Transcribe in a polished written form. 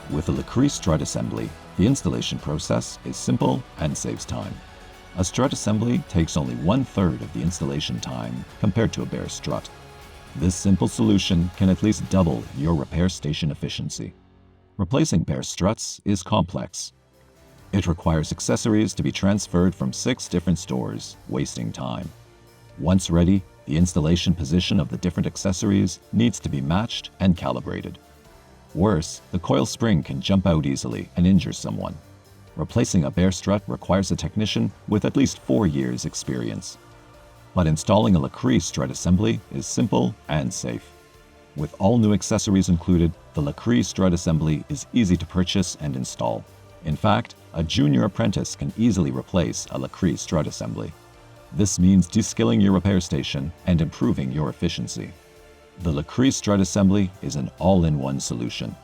With a LACREE Strut Assembly, the installation process is simple and saves time. A strut assembly takes only 1/3 of the installation time compared to a bare strut. This simple solution can at least double your repair station efficiency. Replacing bare struts is complex. It requires accessories to be transferred from 6 different stores, wasting time. Once ready, the installation position of the different accessories needs to be matched and calibrated. Worse, the coil spring can jump out easily and injure someone. Replacing a bare strut requires a technician with at least 4 years' experience. But installing a LACREE Strut Assembly is simple and safe. With all new accessories included, the LACREE Strut Assembly is easy to purchase and install. In fact, a junior apprentice can easily replace a LACREE Strut Assembly. This means deskilling your repair station and improving your efficiency. The LACREE Strut Assembly is an all-in-one solution.